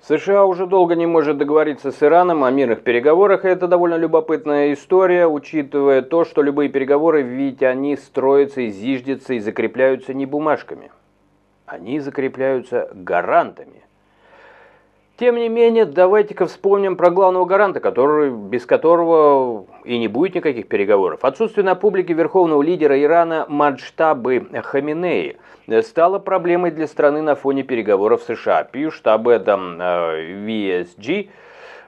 США уже долго не может договориться с Ираном о мирных переговорах, и это довольно любопытная история, учитывая то, что любые переговоры, ведь они строятся и зиждятся и закрепляются не бумажками, они закрепляются гарантами. Тем не менее, давайте-ка вспомним про главного гаранта, без которого и не будет никаких переговоров. Отсутствие на публике верховного лидера Ирана Маджтабы Хаминеи стало проблемой для страны на фоне переговоров в США. Пишут об этом VSG,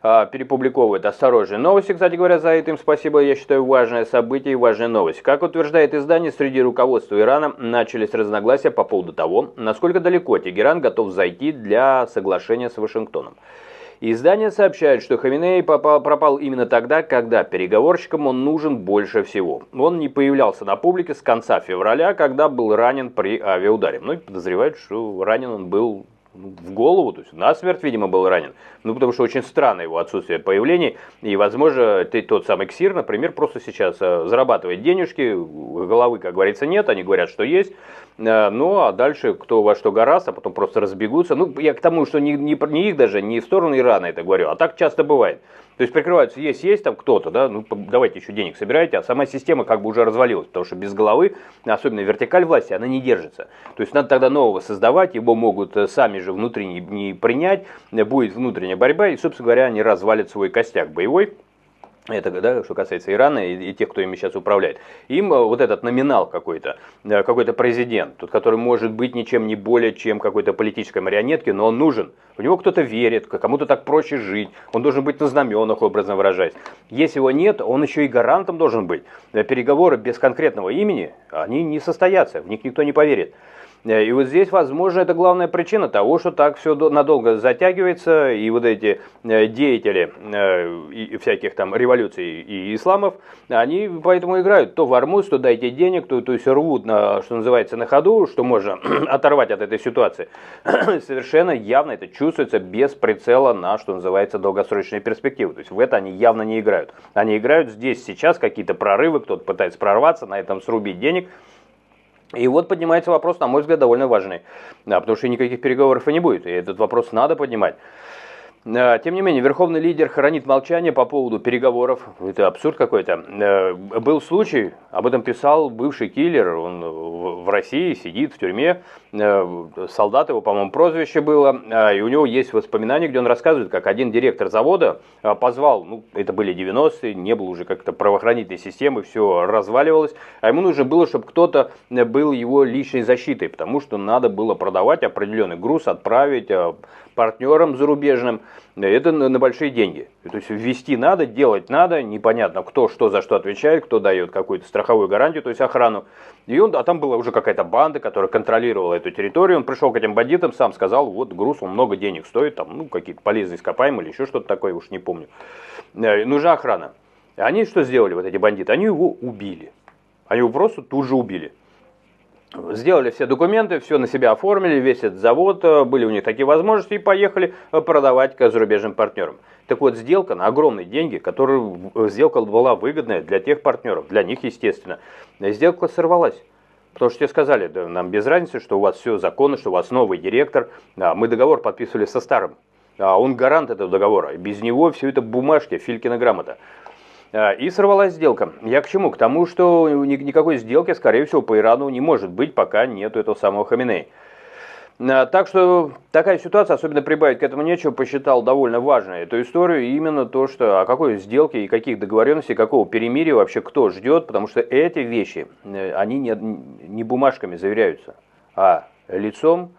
перепубликовывает осторожные новости. Кстати говоря, за это им спасибо, я считаю, важное событие и важная новость. Как утверждает издание, среди руководства Ирана начались разногласия по поводу того, насколько далеко Тегеран готов зайти для соглашения с Вашингтоном. Издание сообщает, что Хаминеи пропал именно тогда, когда переговорщикам он нужен больше всего. Он не появлялся на публике с конца февраля, когда был ранен при авиаударе. Многие подозревают, что ранен он был в голову, то есть насмерть, видимо, был ранен. Потому что очень странно его отсутствие появлений. И, возможно, тот самый КСИР, например, просто сейчас зарабатывает денежки, головы, как говорится, нет, они говорят, что есть. Ну, а дальше кто во что гораст, а потом просто разбегутся. Ну, я к тому, что не их даже, не в сторону Ирана это говорю, а так часто бывает. То есть прикрываются, есть там кто-то, да, ну давайте еще денег собирайте, а сама система как бы уже развалилась, потому что без головы, особенно вертикаль власти, она не держится. То есть надо тогда нового создавать, его могут сами же внутри не принять, будет внутренняя борьба, и, собственно говоря, они развалят свой костяк боевой. Это, да, что касается Ирана и тех, кто ими сейчас управляет. Им вот этот номинал какой-то президент, тот, который может быть ничем не более, чем какой-то политической марионеткой, но он нужен. В него кто-то верит, кому-то так проще жить, он должен быть на знаменах, образно выражаясь. Если его нет, он еще и гарантом должен быть. Переговоры без конкретного имени, они не состоятся, в них никто не поверит. И вот здесь, возможно, это главная причина того, что так все надолго затягивается, и вот эти деятели всяких там революций и исламов, они поэтому играют то в армуз, то дайте денег, то есть рвут, что называется, на ходу, что можно оторвать от этой ситуации. Совершенно явно это чувствуется без прицела на, что называется, долгосрочные перспективы. То есть в это они явно не играют. Они играют здесь, сейчас, какие-то прорывы, кто-то пытается прорваться, на этом срубить денег. И вот поднимается вопрос, на мой взгляд, довольно важный, потому что никаких переговоров и не будет, и этот вопрос надо поднимать. Тем не менее, верховный лидер хранит молчание по поводу переговоров. Это абсурд какой-то. Был случай, об этом писал бывший киллер, он в России сидит в тюрьме, солдат его, по-моему, прозвище было, и у него есть воспоминания, где он рассказывает, как один директор завода позвал, это были 90-е, не было уже как-то правоохранительной системы, все разваливалось, а ему нужно было, чтобы кто-то был его личной защитой, потому что надо было продавать определенный груз, отправить партнерам зарубежным, это на большие деньги. То есть ввести надо, делать надо, непонятно кто что за что отвечает, кто дает какую-то страховую гарантию, то есть охрану. А там была уже какая-то банда, которая контролировала эту территорию, он пришел к этим бандитам, сам сказал, вот груз, он много денег стоит, там, какие-то полезные ископаемые или еще что-то такое, уж не помню. Нужна охрана. Они что сделали, вот эти бандиты? Они его убили. Они его просто тут же убили. Сделали все документы, все на себя оформили, весь этот завод, были у них такие возможности и поехали продавать к зарубежным партнерам. Так вот, сделка на огромные деньги, сделка была выгодная для тех партнеров, для них, естественно. Сделка сорвалась. Потому что тебе сказали, да, нам без разницы, что у вас все законно, что у вас новый директор, мы договор подписывали со старым. Он гарант этого договора, без него все это бумажки, Филькина грамота. И сорвалась сделка. Я к чему? К тому, что никакой сделки, скорее всего, по Ирану не может быть, пока нету этого самого Хаминеи. Так что такая ситуация, особенно прибавить к этому нечего, посчитал довольно важной эту историю. И именно то, что о какой сделке и каких договоренностей, какого перемирия вообще кто ждет, потому что эти вещи, они не бумажками заверяются, а лицом,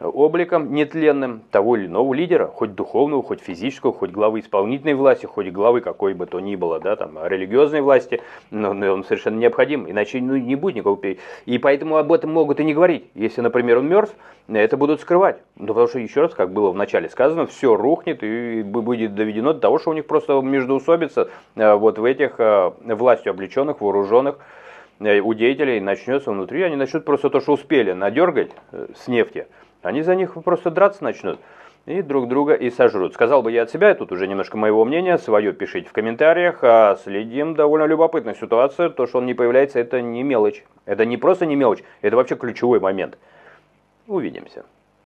обликом нетленным того или иного лидера, хоть духовного, хоть физического, хоть главы исполнительной власти, хоть главы какой бы то ни было, да, там, религиозной власти, но он совершенно необходим, иначе не будет никакого. И поэтому об этом могут и не говорить. Если, например, он мертв, это будут скрывать. Потому что, еще раз, как было в начале сказано, все рухнет и будет доведено до того, что у них просто междоусобица вот в этих властью облеченных, вооруженных у деятелей начнется внутри, они начнут просто то, что успели надергать с нефти, они за них просто драться начнут и друг друга и сожрут. Сказал бы я от себя, тут уже немножко моего мнения, свое пишите в комментариях. Следим, довольно любопытная ситуация. То, что он не появляется, это не мелочь. Это не просто не мелочь, это вообще ключевой момент. Увидимся.